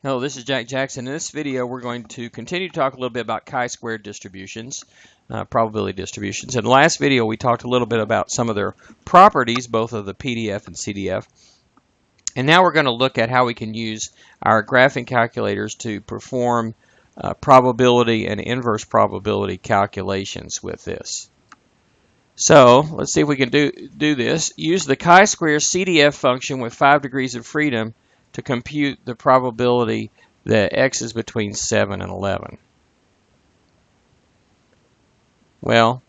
Hello, this is Jack Jackson. In this video, we're going to continue to talk a little bit about chi-squared distributions, probability distributions. In the last video, we talked a little bit about some of their properties, both of the PDF and CDF. And now we're going to look at how we can use our graphing calculators to perform probability and inverse probability calculations with this. So let's see if we can do this. Use the chi-square CDF function with 5 degrees of freedom to compute the probability that x is between 7 and 11. Well,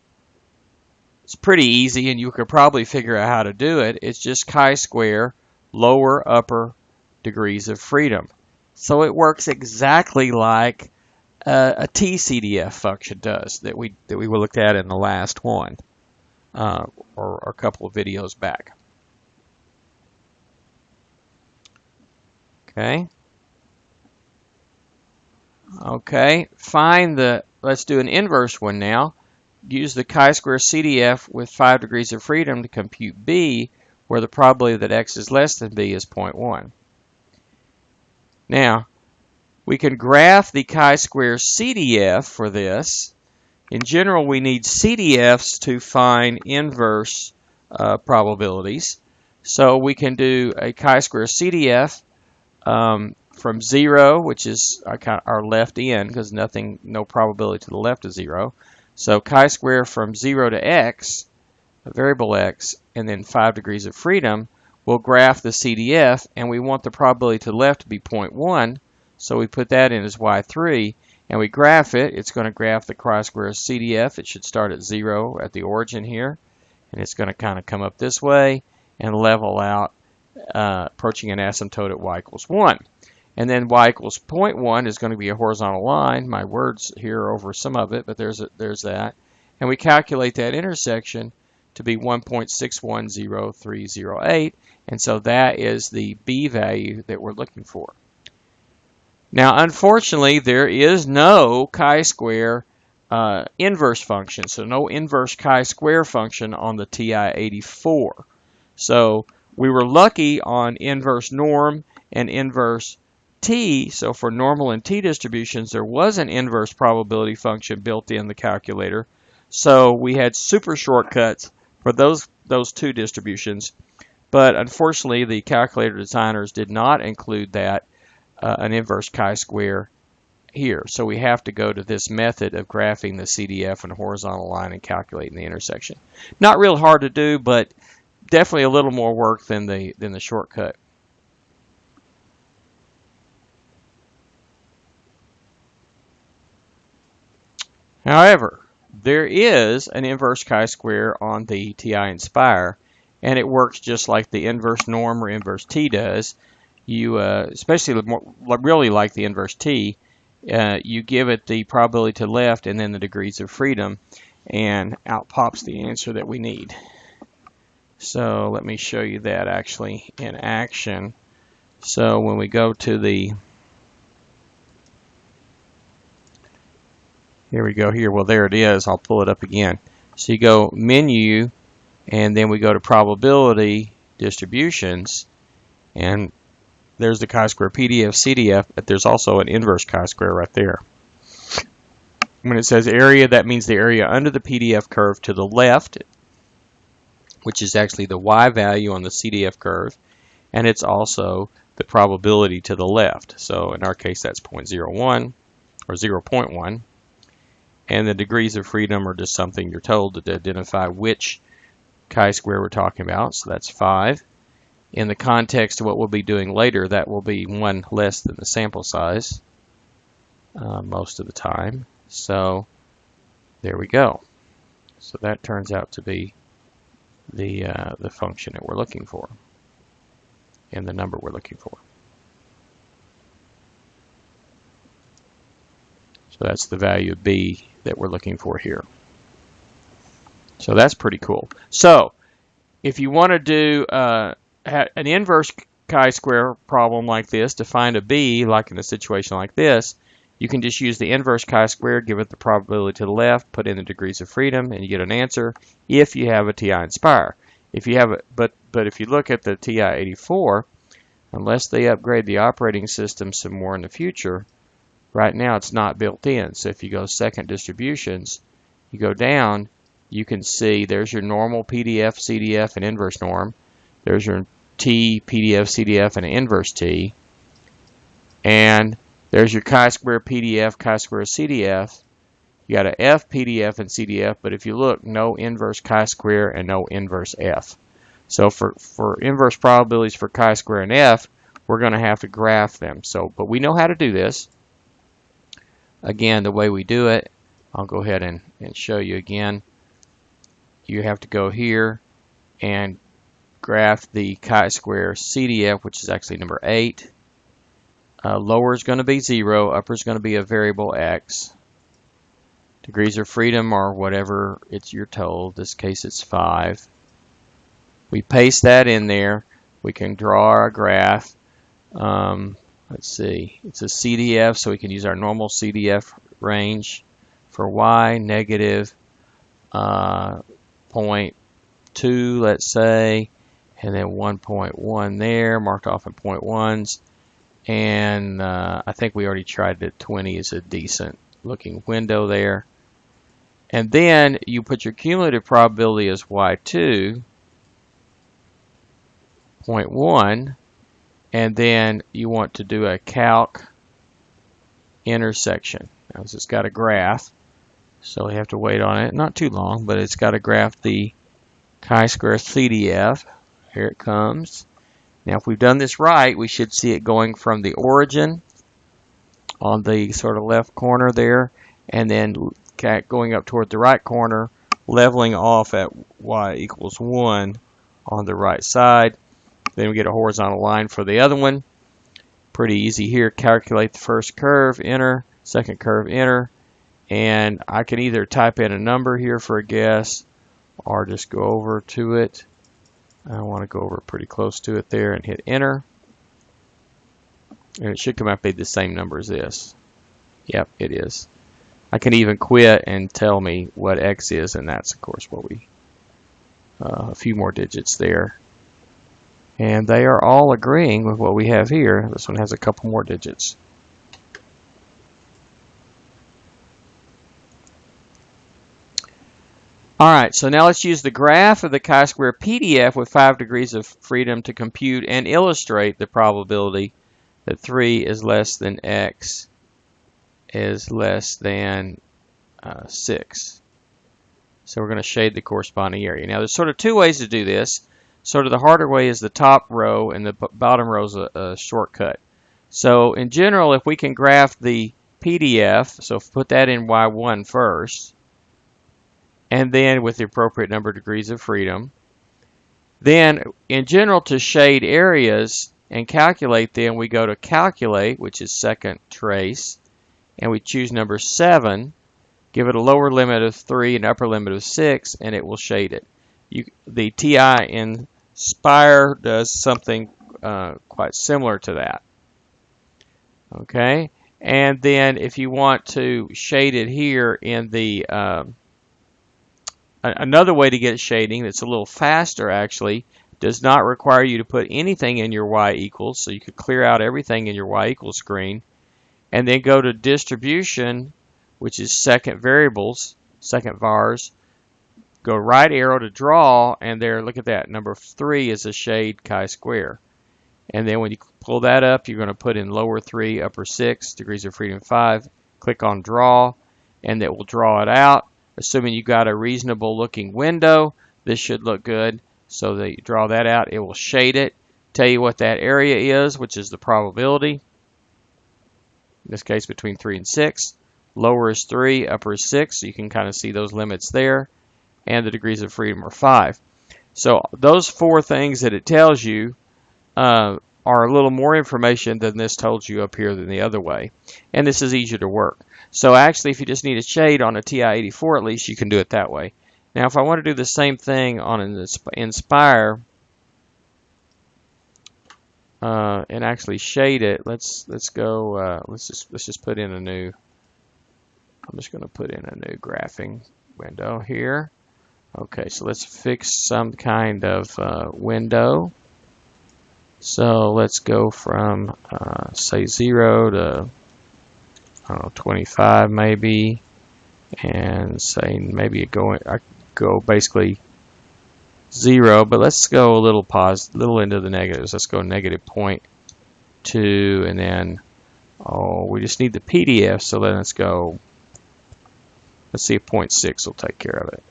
it's pretty easy, and you could probably figure out how to do it. It's just chi-square lower upper degrees of freedom. So it works exactly like a TCDF function does that we looked at in the last one or a couple of videos back. Okay, let's do an inverse one now. Use the chi-square CDF with 5 degrees of freedom to compute B, where the probability that x is less than B is 0.1. Now, we can graph the chi-square CDF for this. In general, we need CDFs to find inverse probabilities. So we can do a chi-square CDF from 0, which is our left end, because no probability to the left is 0. So chi-square from 0 to x, a variable x, and then 5 degrees of freedom, we'll graph the CDF, and we want the probability to the left to be 0.1, so we put that in as y3, and we graph it. It's going to graph the chi-square CDF. It should start at 0 at the origin here, and it's going to kind of come up this way and level out, approaching an asymptote at y equals 1. And then y equals 0.1 is going to be a horizontal line. My words here are over some of it, but there's that. And we calculate that intersection to be 1.610308, and so that is the B value that we're looking for. Now, unfortunately, there is no chi-square inverse function, so no inverse chi-square function on the TI-84. So we were lucky on inverse norm and inverse t. So for normal and t distributions, there was an inverse probability function built in the calculator. So we had super shortcuts for those two distributions. But unfortunately, the calculator designers did not include that, an inverse chi-square here. So we have to go to this method of graphing the CDF in a horizontal line and calculating the intersection. Not real hard to do, but definitely a little more work than the shortcut. However, there is an inverse chi-square on the TI Inspire, and it works just like the inverse norm or inverse t does. You especially really like the inverse t, you give it the probability to the left and then the degrees of freedom, and out pops the answer that we need. So let me show you that actually in action. So when we go to here we go here. Well, there it is. I'll pull it up again. So you go menu, and then we go to probability distributions, and there's the chi-square PDF CDF, but there's also an inverse chi-square right there. When it says area, that means the area under the PDF curve to the left, which is actually the y value on the CDF curve, and it's also the probability to the left. So in our case, that's 0.01 or 0.1. And the degrees of freedom are just something you're told to identify which chi-square we're talking about. So that's 5. In the context of what we'll be doing later, that will be 1 less than the sample size most of the time. So there we go. So that turns out to be the function that we're looking for and the number we're looking for. So that's the value of B that we're looking for here. So that's pretty cool. So if you want to do an inverse chi-square problem like this to find a B, like in a situation like this, you can just use the inverse chi-square, give it the probability to the left, put in the degrees of freedom, and you get an answer if you have a TI Inspire. If you have but if you look at the TI-84, unless they upgrade the operating system some more in the future. Right now it's not built in. So if you go second distributions, you go down, you can see there's your normal PDF, CDF, and inverse norm. There's your T, PDF, CDF, and inverse T. And there's your chi-square PDF, chi-square CDF. You got a F, PDF, and CDF, but if you look, no inverse chi-square and no inverse F. So for inverse probabilities for chi-square and F, we're going to have to graph them. But we know how to do this. Again, the way we do it, I'll go ahead and show you again. You have to go here and graph the chi-square CDF, which is actually number 8. Lower is going to be 0, upper is going to be a variable x. Degrees of freedom are whatever you're told. In this case it's 5. We paste that in there. We can draw our graph. Let's see. It's a CDF, so we can use our normal CDF range for y, negative 0.2, let's say, and then 1.1 there, marked off in 0.1s. And I think we already tried that 20 is a decent looking window there. And then you put your cumulative probability as y2, 0.1, and then you want to do a calc intersection. Now it's got a graph, so we have to wait on it. Not too long, but it's got to graph the chi-square CDF. Here it comes. Now if we've done this right, we should see it going from the origin on the sort of left corner there, and then going up toward the right corner, leveling off at y equals 1 on the right side. Then we get a horizontal line for the other one. Pretty easy here. Calculate the first curve, enter. Second curve, enter. And I can either type in a number here for a guess or just go over to it. I want to go over pretty close to it there and hit enter. And it should come up be the same number as this. Yep, it is. I can even quit and tell me what x is, and that's of course what we a few more digits there. And they are all agreeing with what we have here. This one has a couple more digits. Alright, so now let's use the graph of the chi-square PDF with 5 degrees of freedom to compute and illustrate the probability that 3 is less than x is less than 6. So we're going to shade the corresponding area. Now there's sort of two ways to do this. Sort of the harder way is the top row, and the bottom row is a shortcut. So in general, if we can graph the PDF, so put that in y1 first, and then with the appropriate number of degrees of freedom. Then in general, to shade areas and calculate them, we go to calculate, which is second trace, and we choose number 7, give it a lower limit of 3 and upper limit of 6, and it will shade it. The TI Inspire does something quite similar to that. Okay, and then if you want to shade it here in the another way to get shading that's a little faster actually, does not require you to put anything in your y equals, so you could clear out everything in your y equals screen, and then go to distribution, which is second variables, second vars. Go right arrow to draw, and there, look at that, number 3 is a shade chi-square. And then when you pull that up, you're going to put in lower 3, upper 6, degrees of freedom 5. Click on draw, and it will draw it out. Assuming you got a reasonable looking window, this should look good. So that you draw that out, it will shade it, tell you what that area is, which is the probability. In this case, between 3 and 6. Lower is 3, upper is 6, so you can kind of see those limits there. And the degrees of freedom are 5. So those 4 things that it tells you are a little more information than this told you up here than the other way. And this is easier to work. So actually, if you just need a shade on a TI-84, at least you can do it that way. Now, if I want to do the same thing on an Inspire and actually shade it, let's go. Let's just put in a new. I'm just going to put in a new graphing window here. Okay, so let's fix some kind of window. So let's go from say 0 to, I don't know, 25 maybe, and say maybe I go basically 0, but let's go a little into the negatives. Let's go negative 0.2, and then we just need the PDF, so then let's go. Let's see if 0.6 will take care of it.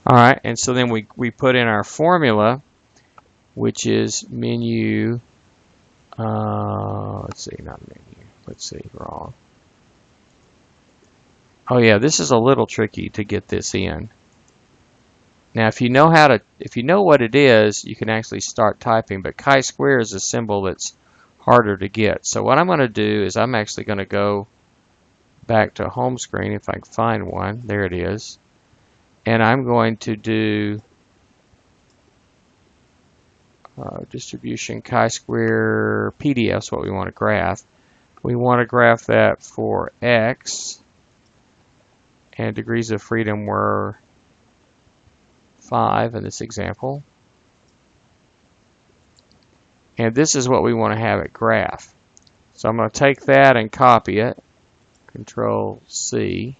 All right, and so then we put in our formula, which is menu. Let's see, not menu. Let's see, wrong. Oh yeah, this is a little tricky to get this in. Now, if you know what it is, you can actually start typing. But chi-square is a symbol that's harder to get. So what I'm going to do is I'm actually going to go back to home screen if I can find one. There it is. And I'm going to do distribution chi-square PDF is what we want to graph. We want to graph that for x, and degrees of freedom were 5 in this example. And this is what we want to have it graph. So I'm going to take that and copy it. Control C.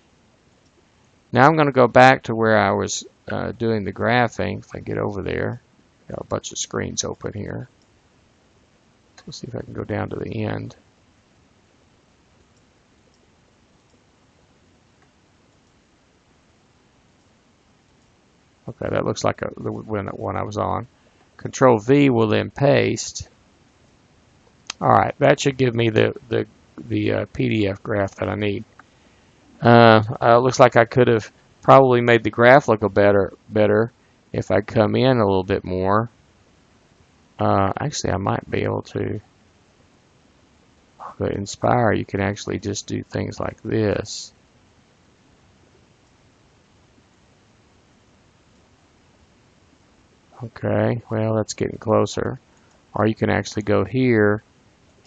Now I'm going to go back to where I was doing the graphing. If I get over there, got a bunch of screens open here. Let's see if I can go down to the end. Okay, that looks like the one I was on. Control V will then paste. All right, that should give me the PDF graph that I need. Looks like I could have probably made the graph look better if I come in a little bit more. Actually, I might be able to. But Inspire, you can actually just do things like this. Okay, well, that's getting closer. Or you can actually go here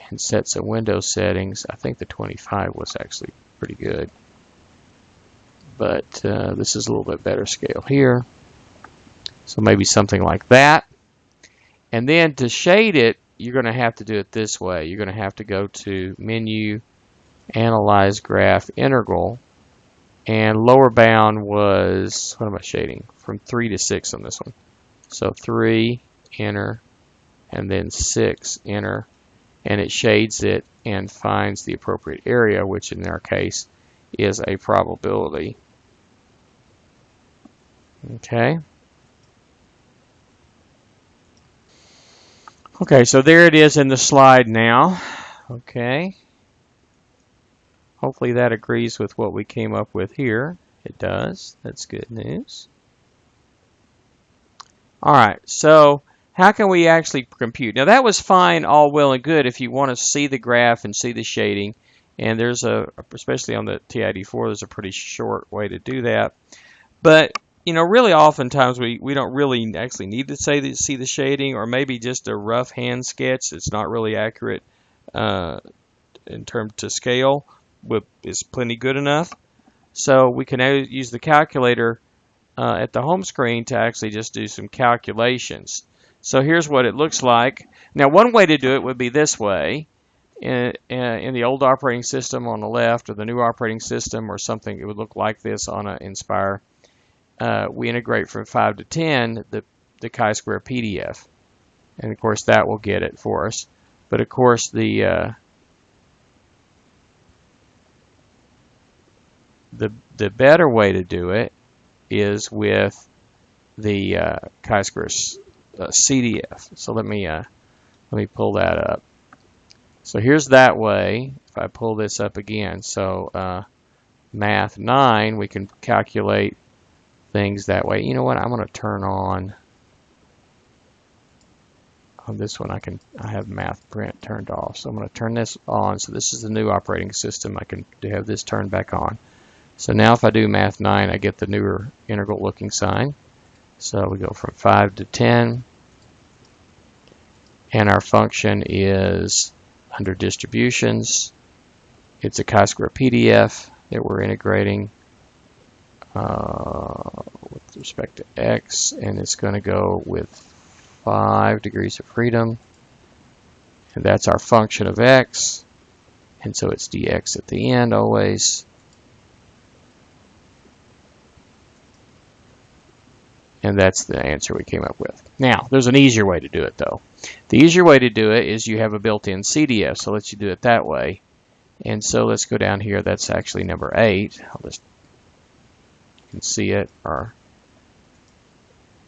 and set some window settings. I think the 25 was actually pretty good. But this is a little bit better scale here. So maybe something like that. And then to shade it, you're going to have to do it this way. You're going to have to go to Menu, Analyze Graph Integral. And lower bound was, what am I shading? From 3 to 6 on this one. So 3, enter, and then 6, enter. And it shades it and finds the appropriate area, which in our case is a probability. Okay. Okay, so there it is in the slide now. Okay. Hopefully that agrees with what we came up with here. It does. That's good news. All right, so how can we actually compute? Now that was fine, all well and good if you want to see the graph and see the shading. And there's especially on the TID4, there's a pretty short way to do that. But really oftentimes we don't really actually need to see the shading, or maybe just a rough hand sketch that's not really accurate in terms to scale is plenty good enough. So we can use the calculator at the home screen to actually just do some calculations. So here's what it looks like. Now one way to do it would be this way. In the old operating system on the left, or the new operating system, or something, it would look like this on an Inspire. We integrate from 5 to 10 the chi-square PDF, and of course that will get it for us. But of course the better way to do it is with the chi-square CDF. So let me pull that up. So here's that way. If I pull this up again, so Math 9, we can calculate things that way. You know what? I'm going to turn on this one. I have Math Print turned off, so I'm going to turn this on. So this is the new operating system. I can have this turned back on. So now if I do Math 9, I get the newer integral looking sign. So we go from 5 to 10, and our function is under distributions. It's a chi-square PDF that we're integrating with respect to x, and it's going to go with 5 degrees of freedom. And that's our function of x. And so it's dx at the end always. And that's the answer we came up with. Now, there's an easier way to do it, though. The easier way to do it is you have a built-in CDF, so let's you do it that way. And so let's go down here. That's actually number 8. I'll just, you can see it, or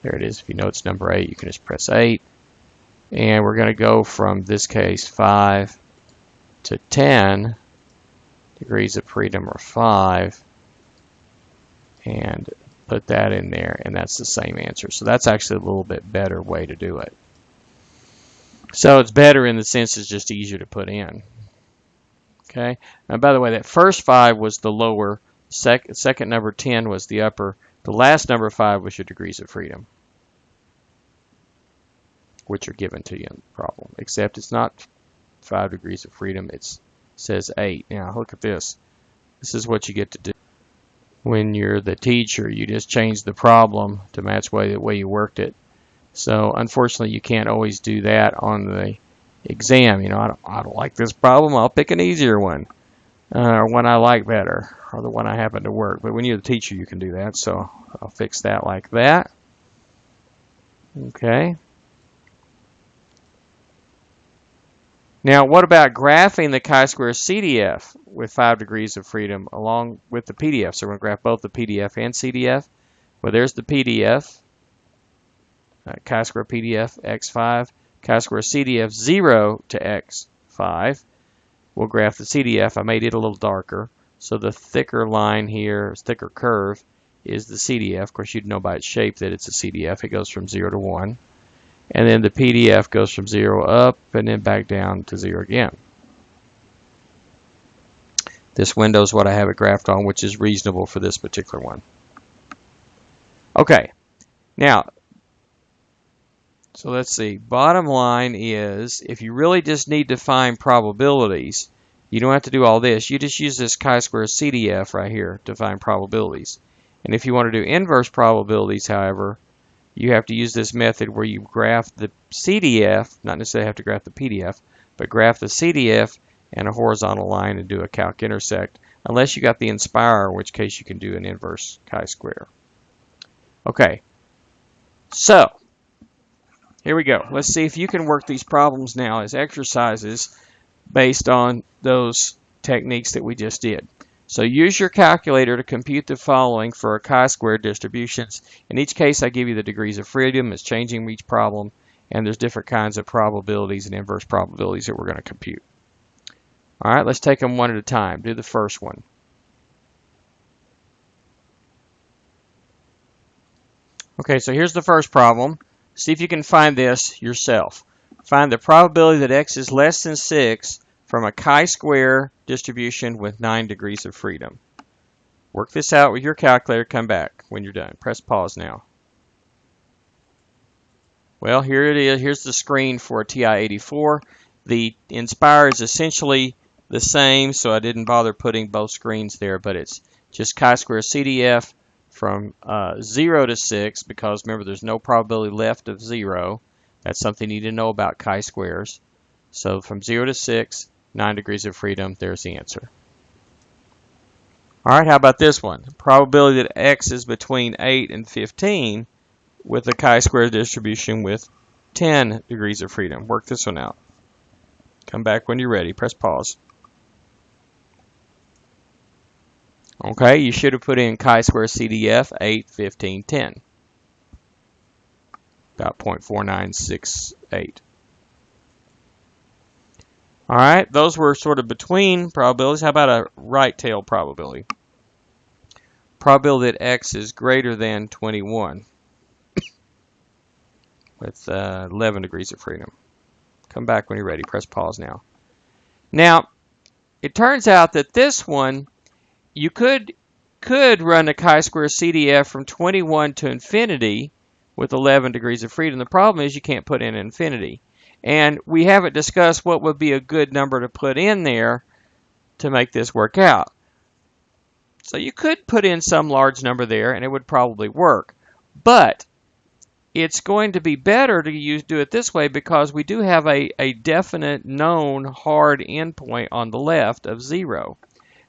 there it is. If you know it's number 8, you can just press 8. And we're going to go from this case 5 to 10 degrees of freedom, or 5, and put that in there, and that's the same answer. So that's actually a little bit better way to do it. So it's better in the sense it's just easier to put in. Okay. Now, by the way, that first 5 was the lower, second number 10 was the upper, the last number 5 was your degrees of freedom, which are given to you in the problem, except it's not 5 degrees of freedom, it says 8. Now look at this. This is what you get to do when you're the teacher. You just change the problem to match the way you worked it. So unfortunately you can't always do that on the exam. You know, I don't like this problem, I'll pick an easier one, or one I like better, or the one I happen to work. But when you're the teacher you can do that, so I'll fix that like that. Okay. Now, what about graphing the chi-square CDF with 5 degrees of freedom along with the PDF? So we're going to graph both the PDF and CDF. Well, there's the PDF, chi-square PDF, x5, chi-square CDF 0 to x5. We'll graph the CDF. I made it a little darker. So the thicker line here, thicker curve, is the CDF. Of course, you'd know by its shape that it's a CDF. It goes from 0 to 1. And then the PDF goes from 0 up and then back down to 0 again. This window is what I have it graphed on, which is reasonable for this particular one. Okay, now, so let's see. Bottom line is, if you really just need to find probabilities, you don't have to do all this. You just use this chi-square CDF right here to find probabilities. And if you want to do inverse probabilities, however, you have to use this method where you graph the CDF, not necessarily have to graph the PDF, but graph the CDF and a horizontal line and do a calc intersect, unless you got the inspire, in which case you can do an inverse chi-square. Okay, so here we go. Let's see if you can work these problems now as exercises based on those techniques that we just did. So use your calculator to compute the following for chi-square distributions. In each case, I give you the degrees of freedom. It's changing each problem, and there's different kinds of probabilities and inverse probabilities that we're going to compute. All right, let's take them one at a time. Do the first one. Okay, so here's the first problem. See if you can find this yourself. Find the probability that x is less than 6 from a chi-square distribution with 9 degrees of freedom. Work this out with your calculator. Come back when you're done. Press pause now. Well, here it is. Here's the screen for a TI-84. The Inspire is essentially the same, so I didn't bother putting both screens there, but it's just chi-square CDF from 0 to 6, because remember there's no probability left of 0. That's something you need to know about chi-squares. So from 0 to 6, 9 degrees of freedom, there's the answer. All right, how about this one? Probability that x is between 8 and 15 with a chi-square distribution with 10 degrees of freedom. Work this one out. Come back when you're ready. Press pause. Okay, you should have put in chi-square CDF 8, 15, 10. About 0.4968. All right, those were sort of between probabilities. How about a right tail probability? Probability that x is greater than 21 with 11 degrees of freedom. Come back when you're ready. Press pause now. Now, it turns out that this one, you could run a chi-square CDF from 21 to infinity with 11 degrees of freedom. The problem is you can't put in infinity. And we haven't discussed what would be a good number to put in there to make this work out. So you could put in some large number there and it would probably work. But it's going to be better to do it this way because we do have a definite known hard endpoint on the left of 0.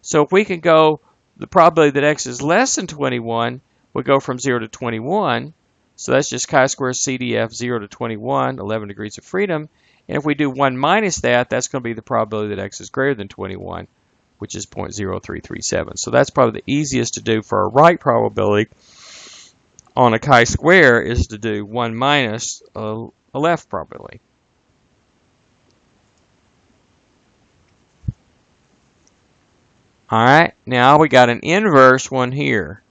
So if we can go, the probability that x is less than 21 would go from 0 to 21. So that's just chi-square CDF 0 to 21, 11 degrees of freedom. And if we do 1 minus that, that's going to be the probability that x is greater than 21, which is 0.0337. So that's probably the easiest to do for a right probability on a chi-square is to do 1 minus a left probability. All right, now we got an inverse one here.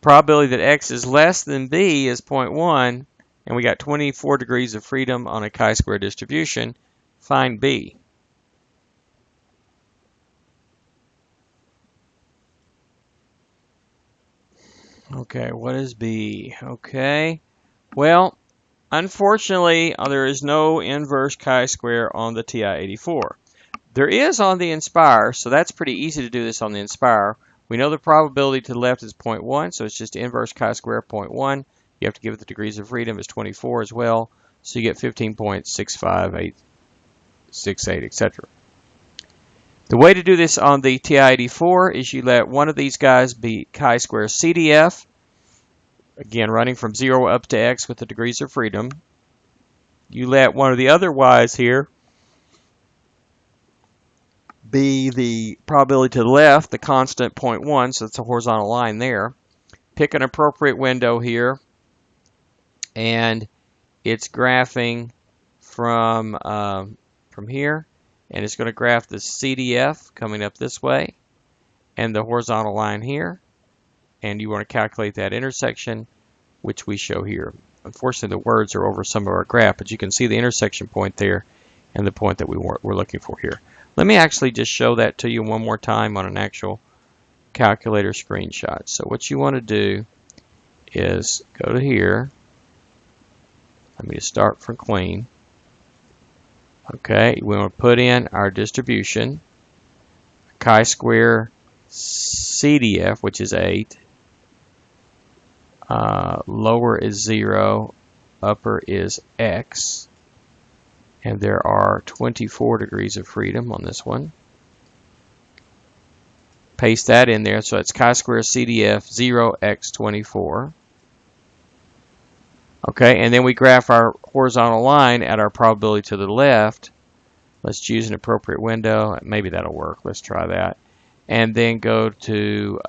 Probability that x is less than b is 0.1, and we got 24 degrees of freedom on a chi-square distribution. Find b. Okay, what is b? Okay, well, unfortunately, there is no inverse chi-square on the TI-84. There is on the Inspire, so that's pretty easy to do this on the Inspire. We know the probability to the left is 0.1, so it's just inverse chi-square 0.1. You have to give it the degrees of freedom is 24 as well, so you get 15.65868, etc. The way to do this on the TI-84 is you let one of these guys be chi-square CDF, again running from 0 up to x with the degrees of freedom. You let one of the other y's here be the probability to the left, the constant 0.1, so it's a horizontal line there. Pick an appropriate window here, and it's graphing from here, and it's going to graph the CDF coming up this way, and the horizontal line here, and you want to calculate that intersection, which we show here. Unfortunately, the words are over some of our graph, but you can see the intersection point there and the point that we're looking for here. Let me actually just show that to you one more time on an actual calculator screenshot. So what you want to do is go to here. Let me just start from clean. Okay, we want to put in our distribution. Chi-square CDF, which is 8. Lower is 0. Upper is x. And there are 24 degrees of freedom on this one. Paste that in there, so it's chi-square CDF 0x24. Okay, and then we graph our horizontal line at our probability to the left. Let's choose an appropriate window. Maybe that'll work. Let's try that. And then go to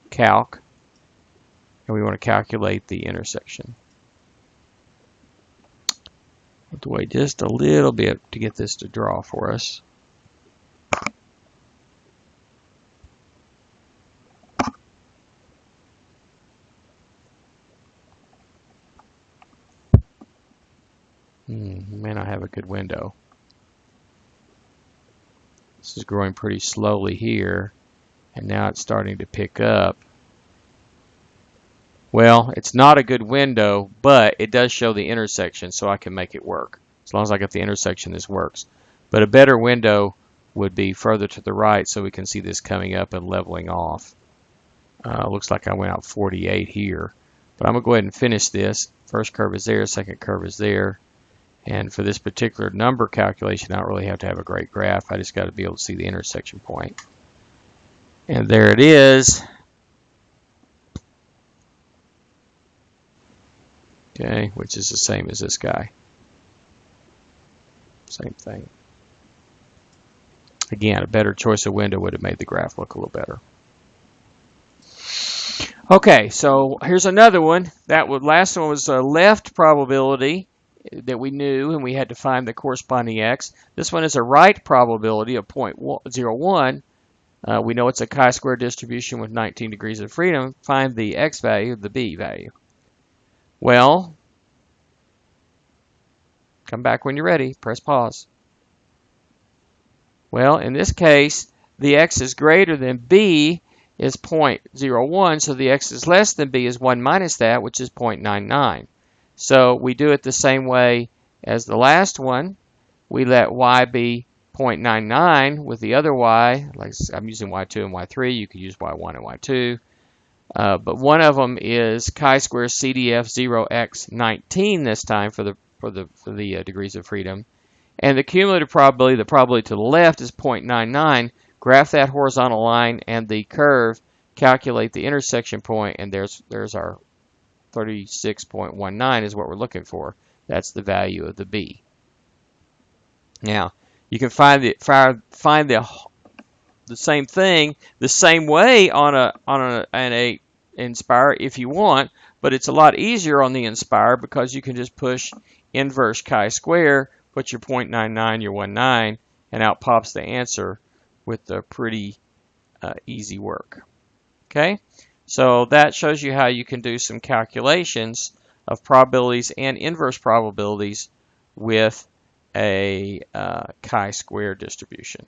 Calc, and we want to calculate the intersection. We'll have to wait just a little bit to get this to draw for us. May not have a good window. This is growing pretty slowly here, and now it's starting to pick up. Well, it's not a good window, but it does show the intersection, so I can make it work. As long as I get the intersection, this works. But a better window would be further to the right, so we can see this coming up and leveling off. Looks like I went out 48 here. But I'm going to go ahead and finish this. First curve is there, second curve is there. And for this particular number calculation, I don't really have to have a great graph. I just got to be able to see the intersection point. And there it is. Okay, which is the same as this guy. Same thing. Again, a better choice of window would have made the graph look a little better. Okay, so here's another one. Last one was a left probability that we knew, and we had to find the corresponding x. This one is a right probability of 0.01. We know it's a chi-square distribution with 19 degrees of freedom. Find the x value, the b value. Well, come back when you're ready. Press pause. Well, in this case, the x is greater than b is 0.01, so the x is less than b is 1 minus that, which is 0.99. So we do it the same way as the last one. We let y be 0.99 with the other y. Like I'm using y2 and y3. You could use y1 and y2. But one of them is chi-square CDF 0x19 this time for the degrees of freedom. And the cumulative probability, the probability to the left, is 0.99. Graph that horizontal line and the curve, calculate the intersection point, and there's our 36.19 is what we're looking for. That's the value of the B. Now, you can find the same thing the same way on a Inspire if you want, but it's a lot easier on the Inspire because you can just push inverse chi-square, put your 0.99, your 19, and out pops the answer with the pretty easy work. Okay, so that shows you how you can do some calculations of probabilities and inverse probabilities with a chi-square distribution.